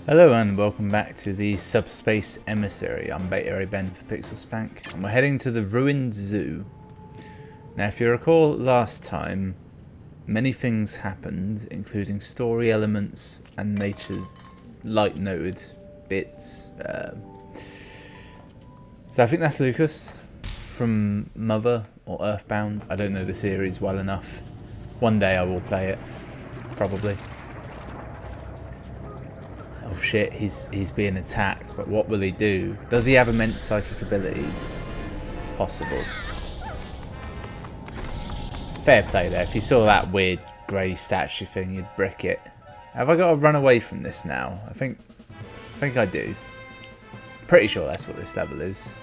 Hello and welcome back to the Subspace Emissary. I'm Beta Ben for Pixel Spank and we're heading to the ruined zoo. Now if you recall last time, many things happened, including story elements and nature's light noted bits. So I think that's Lucas from Mother or Earthbound. I don't know the series well enough. One day I will play it, probably. Oh shit, he's being attacked, but what will he do? Does he have immense psychic abilities? It's possible. Fair play there. If you saw that weird grey statue thing, you'd brick it. Have I got to run away from this now? I think I do. Pretty sure that's what this level is.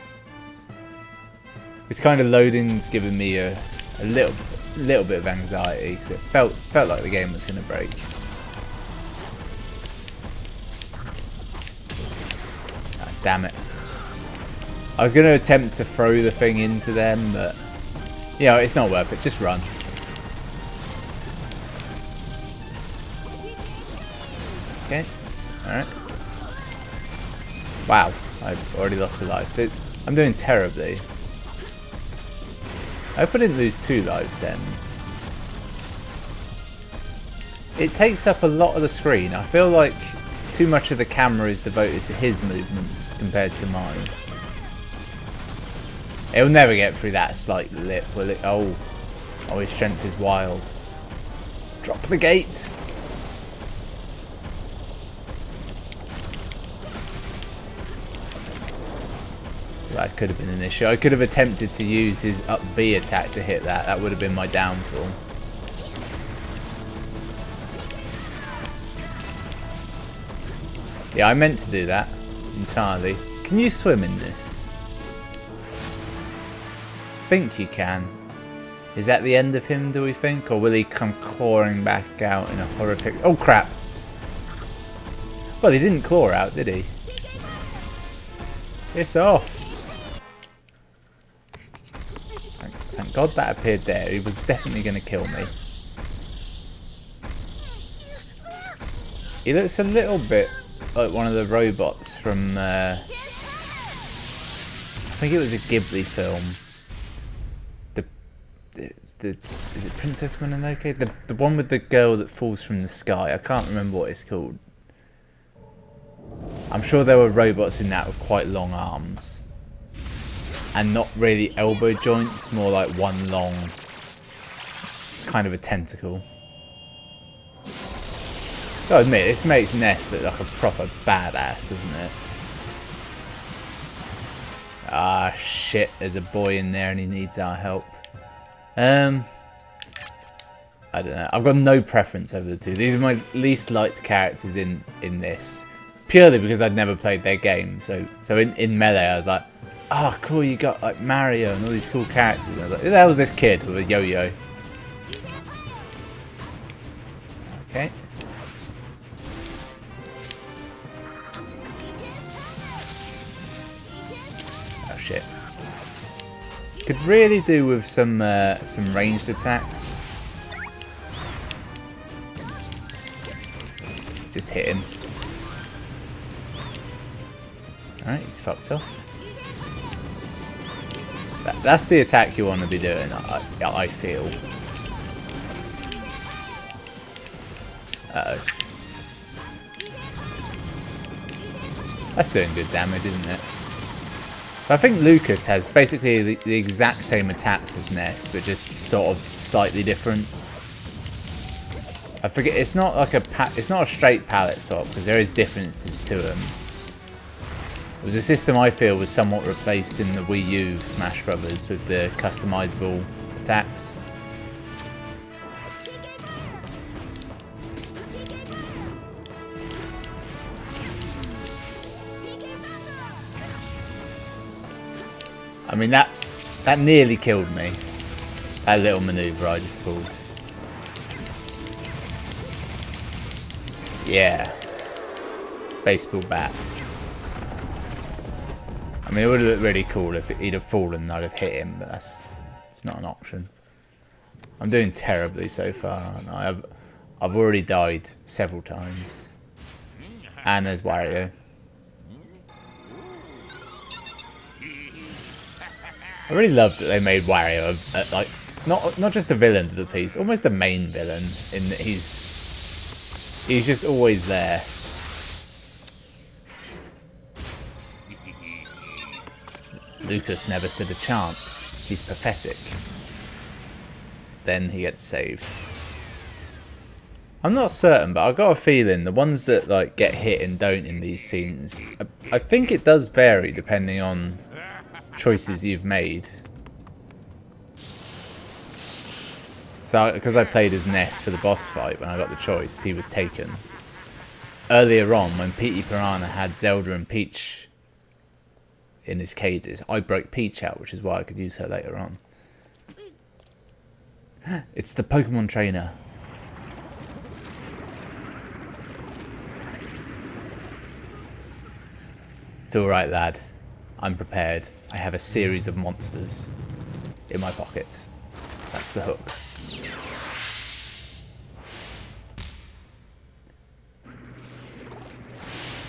This kind of loading's giving me a little bit of anxiety because it felt like the game was going to break. Damn it. I was going to attempt to throw the thing into them, but, you know, it's not worth it. Just run. Okay, alright. Wow, I've already lost a life. I'm doing terribly. I hope I didn't lose 2 lives then. It takes up a lot of the screen. I feel like too much of the camera is devoted to his movements compared to mine. It'll never get through that slight lip, will it? Oh, his strength is wild. Drop the gate. That could have been an issue. I could have attempted to use his up B attack to hit that. That would have been my downfall. Yeah, I meant to do that entirely. Can you swim in this? I think you can. Is that the end of him, do we think? Or will he come clawing back out in a horrific... Oh, crap! Well, he didn't claw out, did he? It's off! Thank God that appeared there. He was definitely going to kill me. He looks a little bit like one of the robots from, I think it was a Ghibli film. Is it Princess Mononoke? The one with the girl that falls from the sky. I can't remember what it's called. I'm sure there were robots in that with quite long arms. And not really elbow joints, more like one long, kind of a tentacle. Gotta admit, this makes Ness look like a proper badass, doesn't it? Ah, shit, there's a boy in there and he needs our help. I don't know. I've got no preference over the two. These are my least liked characters in this. Purely because I'd never played their game. So in Melee, I was like, oh, cool, you got like Mario and all these cool characters. And I was like, who the hell was this kid with a yo-yo? Okay. Shit. Could really do with some ranged attacks. Just hit him. Alright, he's fucked off. That's the attack you want to be doing, I feel. Uh-oh. That's doing good damage, isn't it? I think Lucas has basically the exact same attacks as Ness, but just sort of slightly different. I forget, it's not like it's not a straight palette swap because there is differences to them. It was a system I feel was somewhat replaced in the Wii U Smash Brothers with the customizable attacks. I mean, that nearly killed me. That little maneuver I just pulled. Yeah. Baseball bat. I mean, it would have looked really cool if he'd have fallen and I'd have hit him, but it's not an option. I'm doing terribly so far, aren't I? I've already died several times. And there's Wario. I really loved that they made Wario like not just a villain of the piece, almost a main villain in that he's just always there. Lucas never stood a chance. He's pathetic. Then he gets saved. I'm not certain, but I've got a feeling the ones that like get hit and don't in these scenes, I think it does vary depending on choices you've made. So, because I played as Ness for the boss fight when I got the choice, he was taken. Earlier on, when Petey Piranha had Zelda and Peach in his cages, I broke Peach out, which is why I could use her later on. It's the Pokemon trainer. It's alright, lad. I'm prepared. I have a series of monsters in my pocket. That's the hook.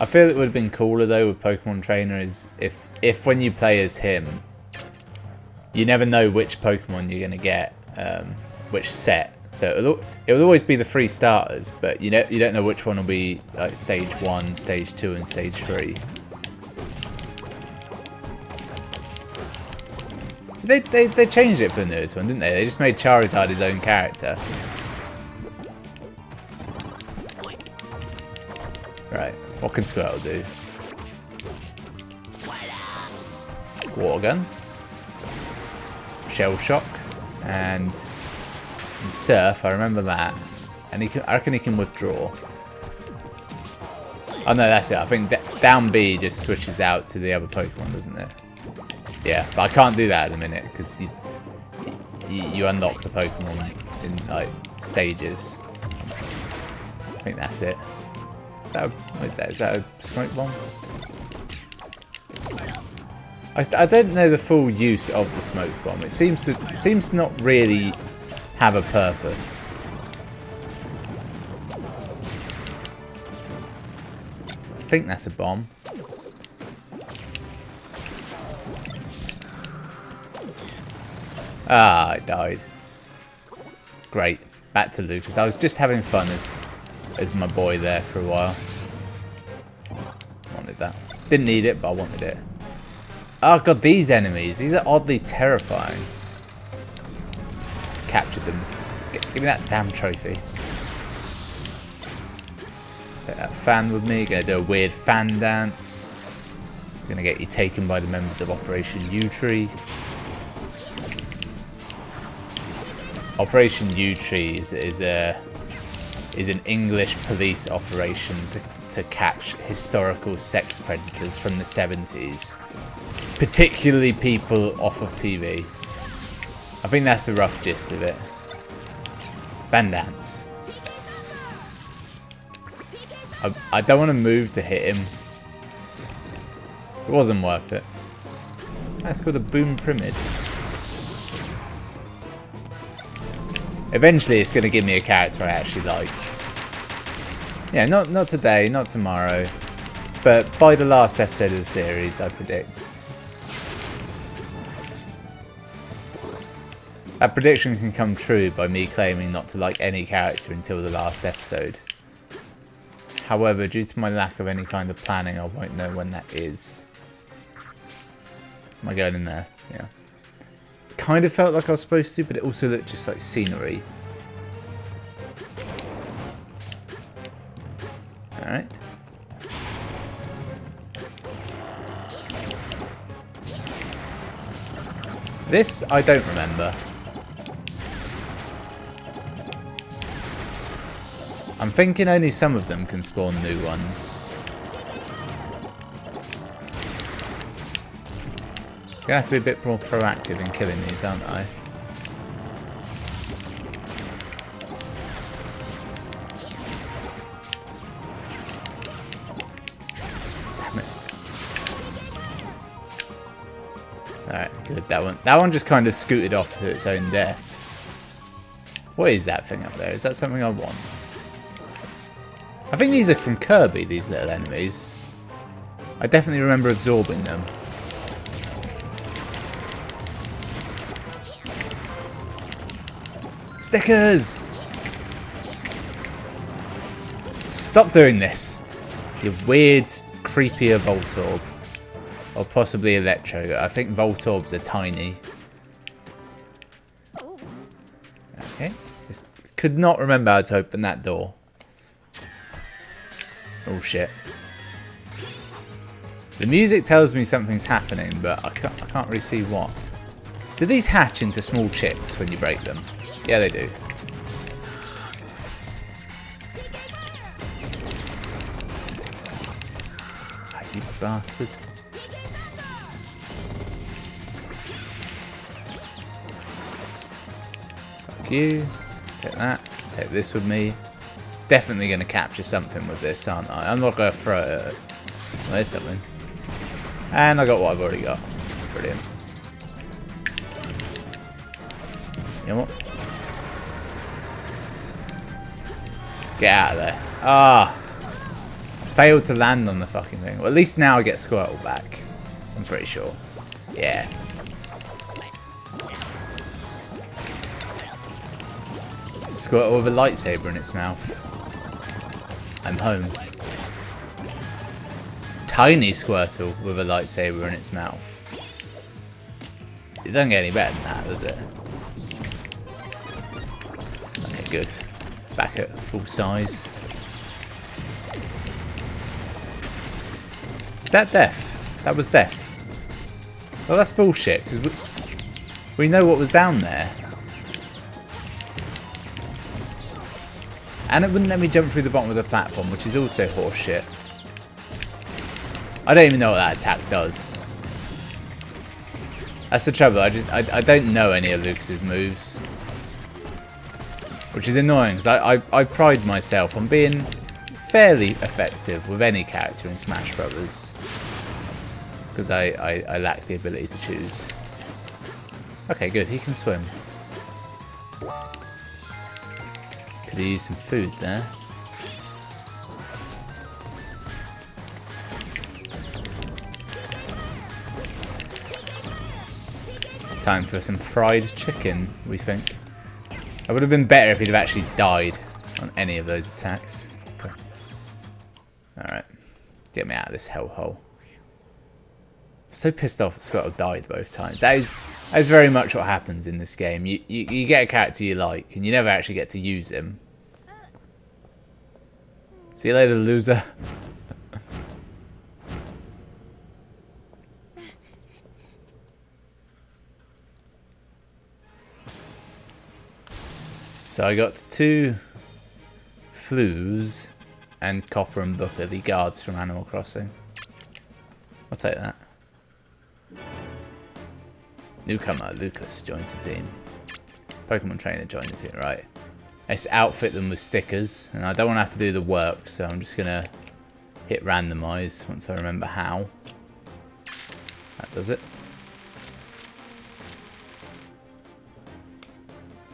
I feel it would have been cooler though with Pokemon Trainer is if when you play as him, you never know which Pokemon you're gonna get, which set. So it will always be the 3 starters, but you don't know which one will be like stage 1, stage 2, and stage 3. They changed it for the newest one, didn't they? They just made Charizard his own character. Right, what can Squirtle do? Water gun, Shell Shock, and Surf. I remember that, and I reckon he can withdraw. Oh no, that's it. I think down B just switches out to the other Pokemon, doesn't it? Yeah, but I can't do that at the minute because you unlock the Pokemon in like stages. I think that's it. What is that? Is that a smoke bomb? I don't know the full use of the smoke bomb. It seems to not really have a purpose. I think that's a bomb. Ah, I died. Great. Back to Lucas. I was just having fun as my boy there for a while. Wanted that. Didn't need it, but I wanted it. Oh god, these enemies. These are oddly terrifying. Captured them. Give me that damn trophy. Take that fan with me. Gonna do a weird fan dance. Gonna get you taken by the members of Operation U-Tree. Operation U-Tree is an English police operation to catch historical sex predators from the 70s. Particularly people off of TV. I think that's the rough gist of it. Fan dance. I don't want to move to hit him. It wasn't worth it. That's called a Boom Primid. Eventually it's going to give me a character I actually like. Yeah, not today, not tomorrow. But by the last episode of the series, I predict. That prediction can come true by me claiming not to like any character until the last episode. However, due to my lack of any kind of planning, I won't know when that is. Am I going in there? Yeah. Kind of felt like I was supposed to, but it also looked just like scenery. Alright. This I don't remember. I'm thinking only some of them can spawn new ones. Gonna have to be a bit more proactive in killing these, aren't I? Damn it. Alright, good. That one just kind of scooted off to its own death. What is that thing up there? Is that something I want? I think these are from Kirby, these little enemies. I definitely remember absorbing them. Stickers! Stop doing this. You weird, creepier Voltorb. Or possibly Electro. I think Voltorbs are tiny. Okay. Just could not remember how to open that door. Oh shit. The music tells me something's happening, but I can't really see what. Do these hatch into small chicks when you break them? Yeah, they do. Ah, you bastard. Fuck you. Take that. Take this with me. Definitely going to capture something with this, aren't I? I'm not going to throw it. Well, there's something. And I got what I've already got. Brilliant. You know what? Get out of there. Ah! I failed to land on the fucking thing. Well, at least now I get Squirtle back. I'm pretty sure. Yeah. Squirtle with a lightsaber in its mouth. I'm home. Tiny Squirtle with a lightsaber in its mouth. It doesn't get any better than that, does it? Okay, good. Back at full size. Is that death? That was death. Well, that's bullshit, because we know what was down there. And it wouldn't let me jump through the bottom of the platform, which is also horseshit. I don't even know what that attack does. That's the trouble, I don't know any of Lucas's moves. Which is annoying, because I pride myself on being fairly effective with any character in Smash Brothers. Because I lack the ability to choose. Okay, good, he can swim. Could have used some food there. Time for some fried chicken, we think. It would have been better if he'd have actually died on any of those attacks. Okay. Alright. Get me out of this hellhole. I'm so pissed off that Squirtle died both times. That is very much what happens in this game. You get a character you like, and you never actually get to use him. See you later, loser. So I got 2 Flues and Copper and Booker, the guards from Animal Crossing. I'll take that. Newcomer Lucas joins the team. Pokemon trainer joins the team, right. Let's outfit them with stickers, and I don't want to have to do the work, so I'm just going to hit randomize once I remember how. That does it.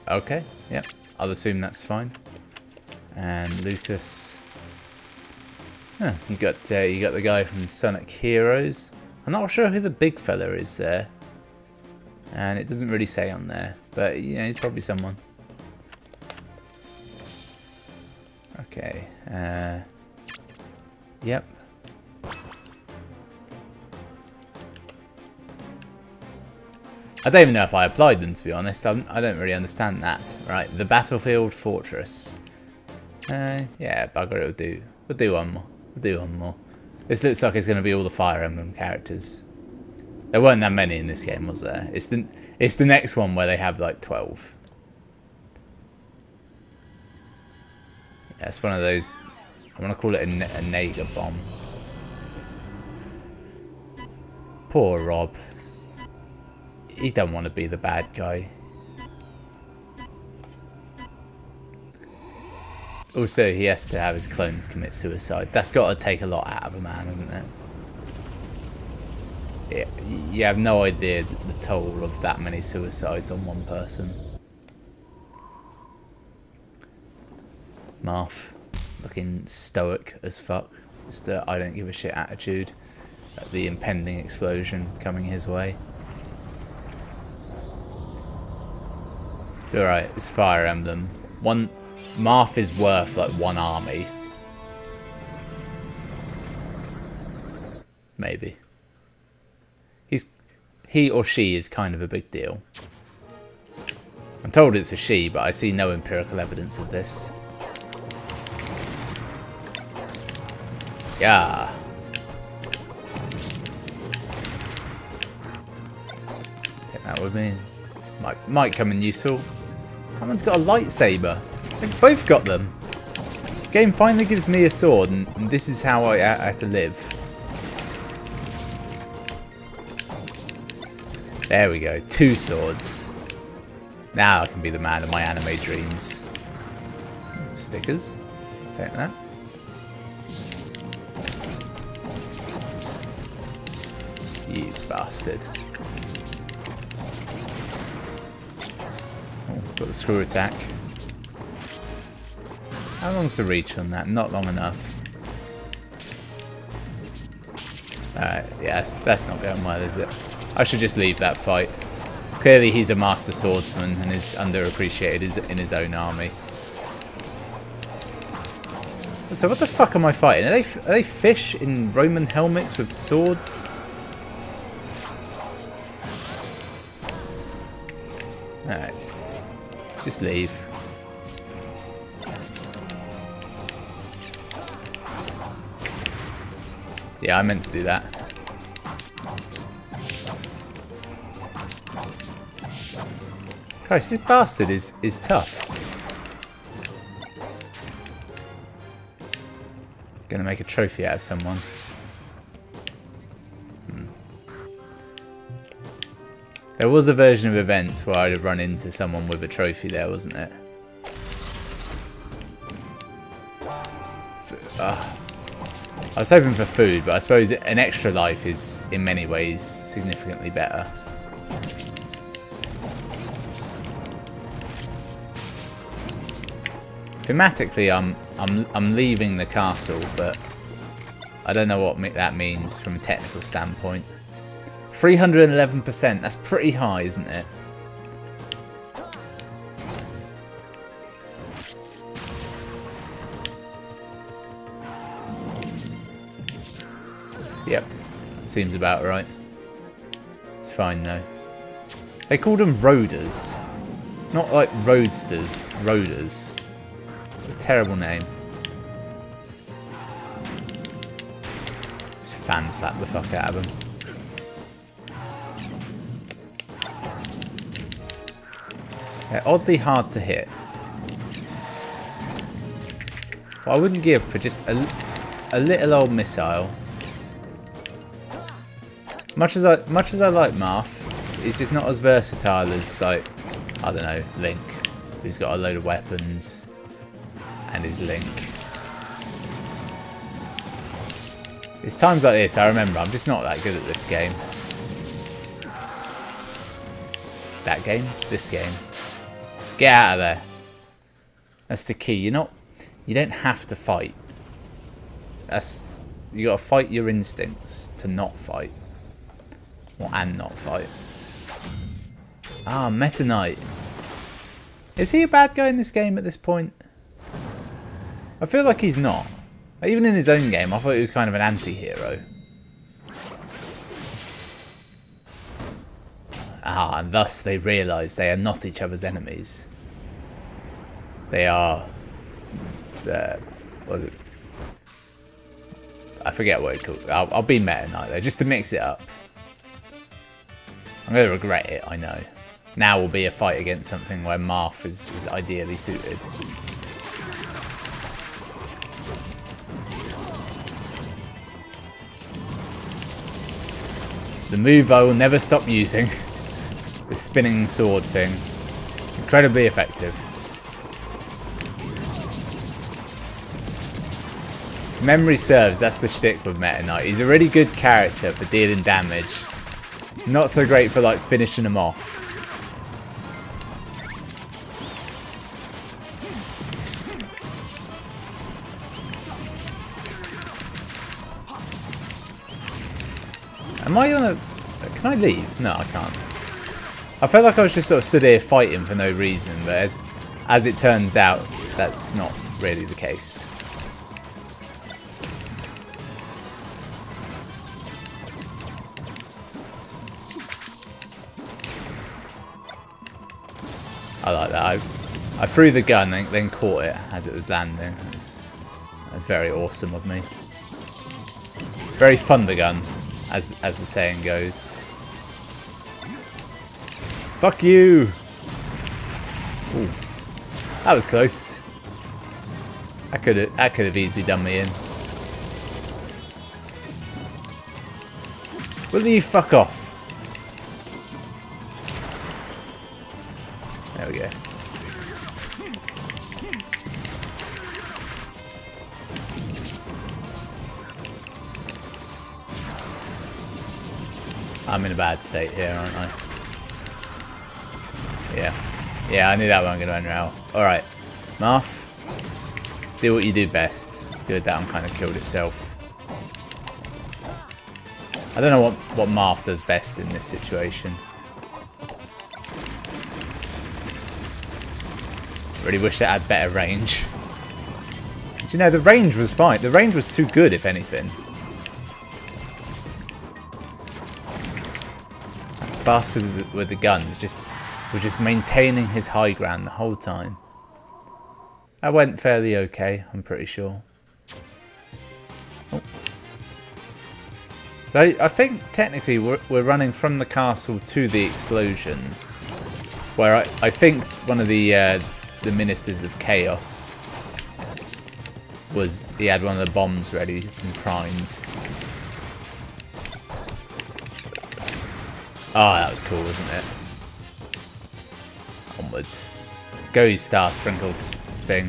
Okay, yep. I'll assume that's fine. And Lucas, you got the guy from Sonic Heroes. I'm not sure who the big fella is there, and it doesn't really say on there, but you know, he's probably someone. Okay. Yep. I don't even know if I applied them, to be honest. I don't really understand that. Right, the Battlefield Fortress. Yeah, bugger it, will do. We'll do one more. We'll do one more. This looks like it's going to be all the Fire Emblem characters. There weren't that many in this game, was there? It's the next one where they have like 12. Yeah, it's one of those. I want to call it a Naga bomb. Poor Rob. He don't want to be the bad guy. Also, he has to have his clones commit suicide. That's got to take a lot out of a man, hasn't it? Yeah, you have no idea the toll of that many suicides on one person. Marth. Looking stoic as fuck. Just I don't give a shit attitude at the impending explosion coming his way. It's alright, it's Fire Emblem. Marth is worth like one army. Maybe. He or she is kind of a big deal. I'm told it's a she, but I see no empirical evidence of this. Yeah. Take that with me. Might come in useful. Someone's got a lightsaber. They've both got them. The game finally gives me a sword, and this is how I have to live. There we go. 2 swords. Now I can be the man of my anime dreams. Stickers. Take that. You bastard. Oh, got the screw attack. How long's the reach on that? Not long enough. Alright, yes, that's not going well, is it? I should just leave that fight. Clearly he's a master swordsman and is underappreciated in his own army. So what the fuck am I fighting? Are they fish in Roman helmets with swords? Alright, just leave. Yeah, I meant to do that. Christ, this bastard is tough. Gonna make a trophy out of someone. There was a version of events where I'd have run into someone with a trophy there, wasn't it? I was hoping for food, but I suppose an extra life is, in many ways, significantly better. Thematically, I'm leaving the castle, but I don't know what that means from a technical standpoint. 311%, that's pretty high, isn't it? Yep, seems about right. It's fine though. They called them roaders. Not like roadsters, roaders. A terrible name. Just fan slap the fuck out of them. They're oddly hard to hit. What I wouldn't give for just a little old missile. Much as I like Marth, he's just not as versatile as, like, I don't know, Link, who's got a load of weapons and is Link. It's times like this I remember I'm just not that good at this game. That game? This game. Get out of there. That's the key. You don't have to fight. You gotta fight your instincts to not fight. And not fight. Ah, Meta Knight. Is he a bad guy in this game at this point? I feel like he's not. Even in his own game, I thought he was kind of an anti-hero. Ah, and thus they realise they are not each other's enemies. They are... I forget what it's called. I'll be Meta Knight though, just to mix it up. I'm going to regret it, I know. Now will be a fight against something where Marth is ideally suited. The move I will never stop using. The spinning sword thing. It's incredibly effective. If memory serves, that's the shtick with Meta Knight. He's a really good character for dealing damage. Not so great for, like, finishing them off. Am I on a... Can I leave? No, I can't. I felt like I was just sort of stood here fighting for no reason, but as it turns out, that's not really the case. I like that. I threw the gun and then caught it as it was landing. That's very awesome of me. Very thunder gun, as the saying goes. Fuck you! Ooh, that was close. That could have easily done me in. Will you fuck off? There we go. I'm in a bad state here, aren't I? Yeah, I knew that one going to unravel. Alright, Marth, do what you do best. Good, that one kind of killed itself. I don't know what Marth does best in this situation. Really wish it had better range. But, you know, the range was fine. The range was too good, if anything. That bastard with the gun was just maintaining his high ground the whole time. That went fairly okay, I'm pretty sure. Oh. So I think technically we're running from the castle to the explosion, where I think one of the Ministers of Chaos he had one of the bombs ready and primed. Oh, that was cool, wasn't it? Onwards. Go, you star sprinkles thing.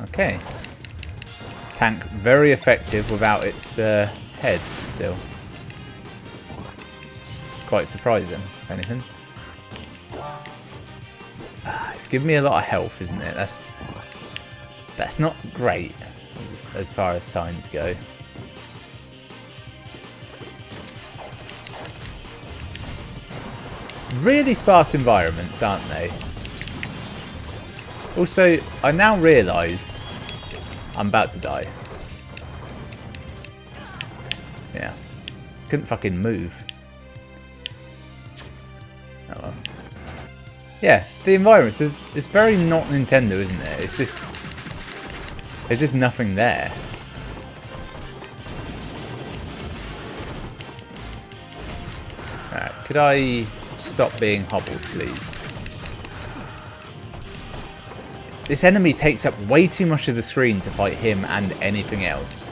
Okay. Tank very effective without its head still. It's quite surprising, if anything. It's giving me a lot of health, isn't it? That's not great as far as signs go. Really sparse environments, aren't they? Also, I now realise I'm about to die. Yeah. Couldn't fucking move. Oh well. Yeah, the environments, it's very not Nintendo, isn't it? It's just... There's just nothing there. Alright, could I stop being hobbled, please? This enemy takes up way too much of the screen to fight him and anything else.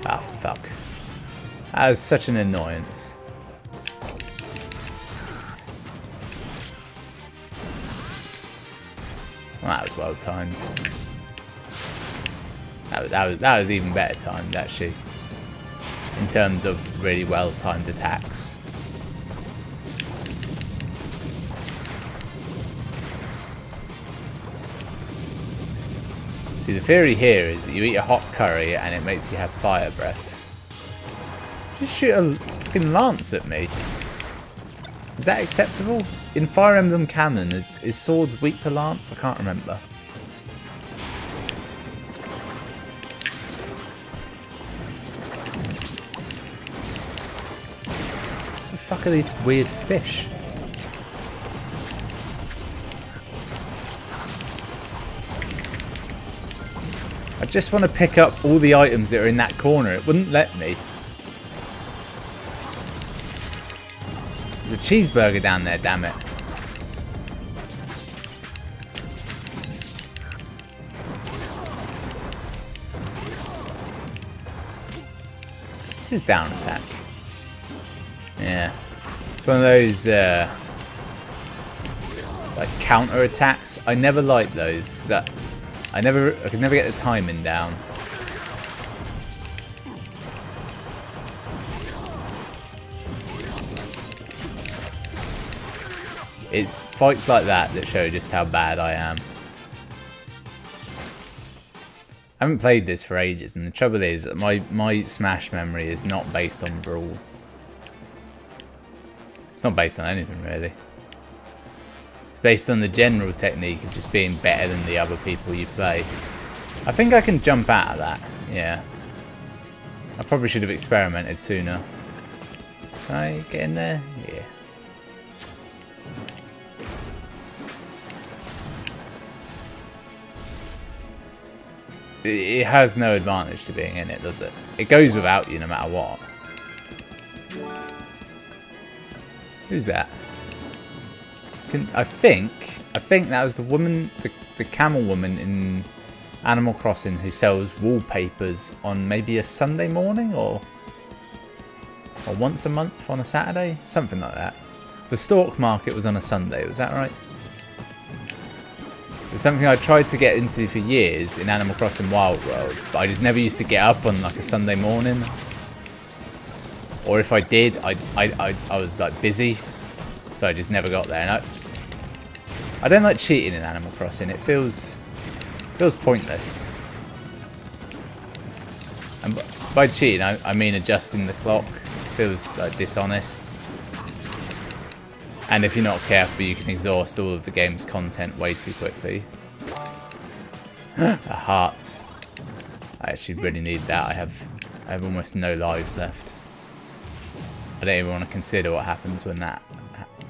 Ah, fuck. That was such an annoyance. Well, that was well timed. That was even better timed, actually, in terms of really well timed attacks. See, the theory here is that you eat a hot curry and it makes you have fire breath. Just shoot a fucking lance at me. Is that acceptable? In Fire Emblem canon, is swords weak to lance? I can't remember. What the fuck are these weird fish? I just want to pick up all the items that are in that corner. It wouldn't let me. There's a cheeseburger down there, damn it. This is down attack. Yeah. It's one of those like counter attacks. I never liked those because I could never get the timing down. It's fights like that that show just how bad I am. I haven't played this for ages, and the trouble is my Smash memory is not based on Brawl. It's not based on anything really. It's based on the general technique of just being better than the other people you play. I think I can jump out of that. Yeah. I probably should have experimented sooner. Can I get in there? Yeah. It has no advantage to being in it, does it? It goes without you no matter what. Who's that? I think that was the woman, the camel woman in Animal Crossing who sells wallpapers on maybe a Sunday morning or once a month on a Saturday, something like that. The Stork Market was on a Sunday, was that right? It was something I tried to get into for years in Animal Crossing Wild World, but I just never used to get up on like a Sunday morning. Or if I did, I was like busy, so I just never got there. And I don't like cheating in Animal Crossing. It feels pointless. And by cheating, I mean adjusting the clock. It feels like dishonest. And if you're not careful, you can exhaust all of the game's content way too quickly. A heart. I actually really need that. I have almost no lives left. I don't even want to consider what happens when that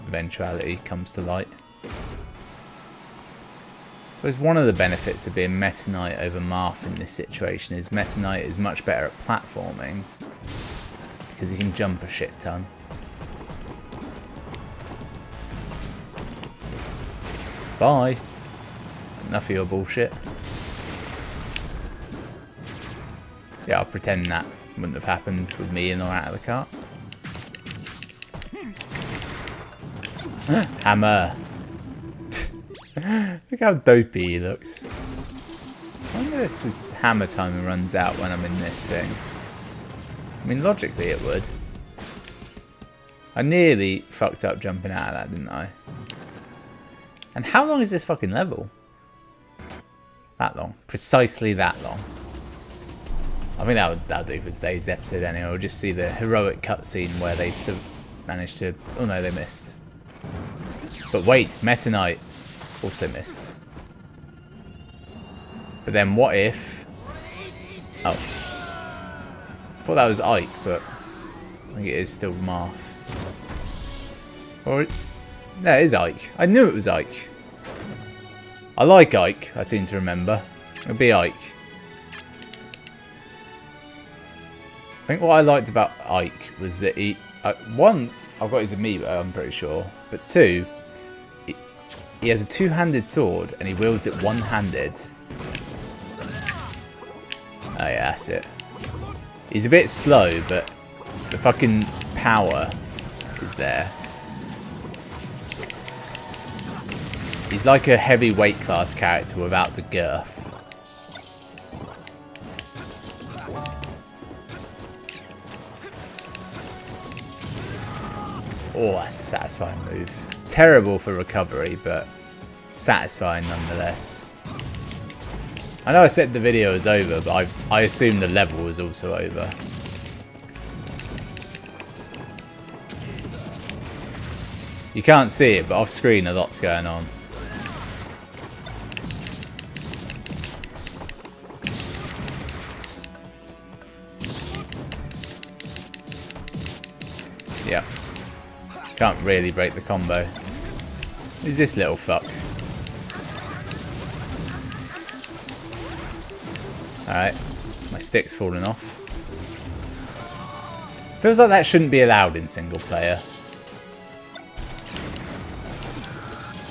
eventuality comes to light. I suppose one of the benefits of being Meta Knight over Marth in this situation is Meta Knight is much better at platforming because he can jump a shit ton. Bye. Enough of your bullshit. Yeah, I'll pretend that wouldn't have happened with me in or out of the cart. Hammer. Look how dopey he looks. I wonder if the hammer timer runs out when I'm in this thing. I mean, logically it would. I nearly fucked up jumping out of that, didn't I? And how long is this fucking level? That long. Precisely that long. I think that'll do for today's episode anyway. We'll just see the heroic cutscene where they managed to... Oh no, they missed. But wait, Meta Knight also missed. But then what if... Oh. I thought that was Ike, but I think it is still Marth. Or... No, it is Ike. I knew it was Ike. I like Ike, I seem to remember. It'll be Ike. I think what I liked about Ike was that he... one, I've got his amiibo, I'm pretty sure. But two, he has a two-handed sword and he wields it one-handed. Oh yeah, that's it. He's a bit slow, but the fucking power is there. He's like a heavy weight class character without the girth. Oh, that's a satisfying move. Terrible for recovery, but satisfying nonetheless. I know I said the video was over, but I assume the level was also over. You can't see it, but off screen a lot's going on. Yep. Can't really break the combo. Who's this little fuck? Alright. My stick's falling off. Feels like that shouldn't be allowed in single player.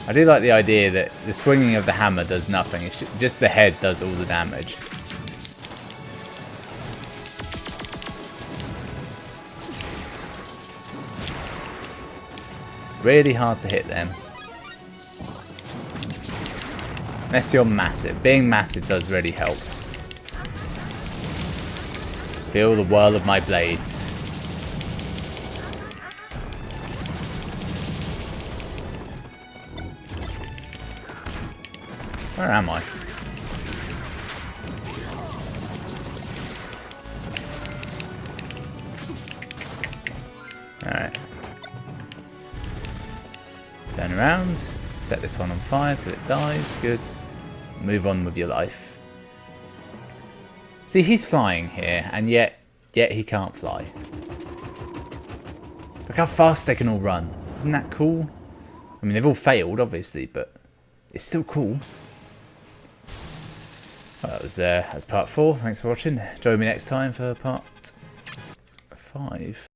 I do like the idea that the swinging of the hammer does nothing. It's just the head does all the damage. Really hard to hit them. Unless you're massive. Being massive does really help. Feel the whirl of my blades. Where am I? Alright. Turn around. Set this one on fire till it dies. Good. Move on with your life. See, he's flying here, and yet he can't fly. Look how fast they can all run. Isn't that cool? I mean, they've all failed, obviously, but it's still cool. Well, that was part 4. Thanks for watching. Join me next time for part 5.